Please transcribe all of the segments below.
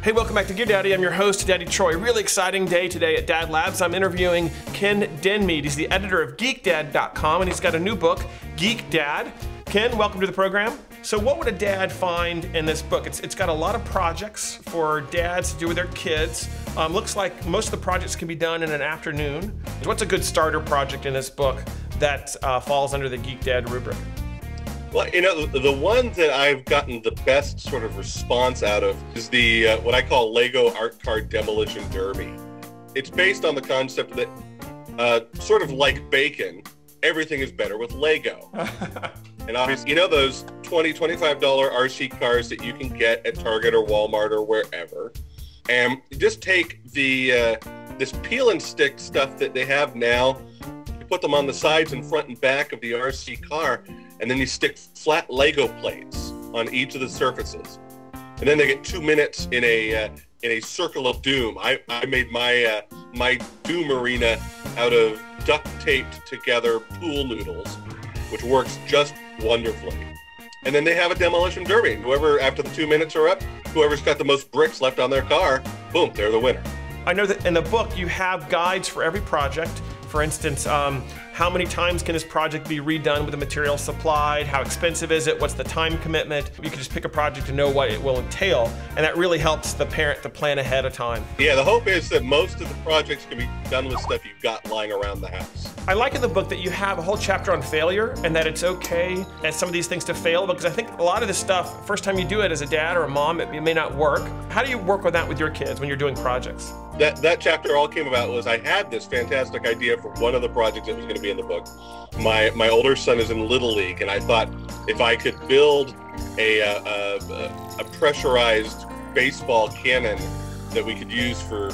Hey, welcome back to Gear Daddy. I'm your host, Daddy Troy. Really exciting day today at DadLabs. I'm interviewing Ken Denmead. He's the editor of GeekDad.com, and he's got a new book, Geek Dad. Ken, welcome to the program. So what would a dad find in this book? It's got a lot of projects for dads to do with their kids. Looks like most of the projects can be done in an afternoon. What's a good starter project in this book that falls under the Geek Dad rubric? Well, you know, the one that I've gotten the best sort of response out of is the what I call Lego Art Card Demolition Derby. It's based on the concept that, sort of like bacon, everything is better with Lego. And obviously, you know those $20, $25 RC cars that you can get at Target or Walmart or wherever, and just take the this peel and stick stuff that they have now, you put them on the sides and front and back of the RC car, and then you stick flat Lego plates on each of the surfaces, and then they get 2 minutes in a circle of doom. I made my my doom arena out of duct taped together pool noodles, which works just wonderfully. And then they have a demolition derby. Whoever, after the 2 minutes are up, whoever's got the most bricks left on their car, boom, they're the winner. I know that in the book you have guides for every project. For instance, how many times can this project be redone with the material supplied? How expensive is it? What's the time commitment? You can just pick a project and know what it will entail, and that really helps the parent to plan ahead of time. Yeah, the hope is that most of the projects can be done with stuff you've got lying around the house. I like in the book that you have a whole chapter on failure, and that it's okay at some of these things to fail, because I think a lot of this stuff, first time you do it as a dad or a mom, it may not work. How do you work with that with your kids when you're doing projects? That chapter all came about was I had this fantastic idea for one of the projects that was going to be in the book. My older son is in Little League, and I thought if I could build a pressurized baseball cannon that we could use for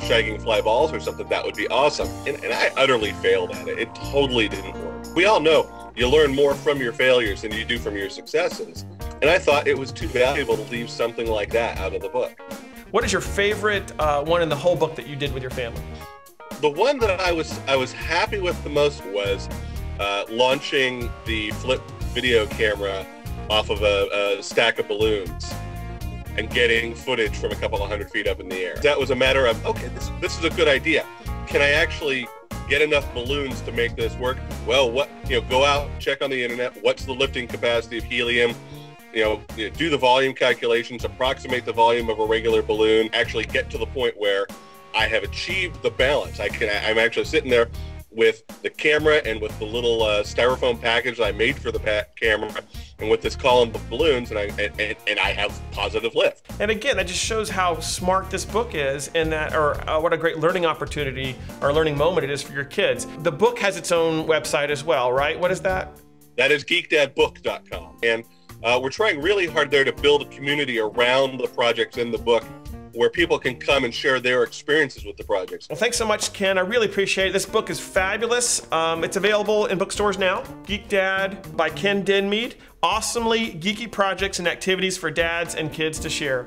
shagging fly balls or something, that would be awesome. And I utterly failed at it. It totally didn't work. We all know you learn more from your failures than you do from your successes. And I thought it was too valuable to leave something like that out of the book. What is your favorite one in the whole book that you did with your family? The one that I was happy with the most was launching the flip video camera off of a stack of balloons and getting footage from a couple of 100 feet up in the air. That was a matter of, okay, this is a good idea. Can I actually get enough balloons to make this work? Well, go out, check on the internet. What's the lifting capacity of helium? Do the volume calculations, approximate the volume of a regular balloon, actually get to the point where I have achieved the balance. I'm actually sitting there with the camera and with the little styrofoam package that I made for the camera, and with this column of balloons, and I have positive lift. And again, that just shows how smart this book is, and that, or what a great learning opportunity or learning moment it is for your kids. The book has its own website as well, right? What is that? That is geekdadbook.com, and we're trying really hard there to build a community around the projects in the book where people can come and share their experiences with the projects. Well, thanks so much, Ken. I really appreciate it. This book is fabulous. It's available in bookstores now. Geek Dad by Ken Denmead. Awesomely geeky projects and activities for dads and kids to share.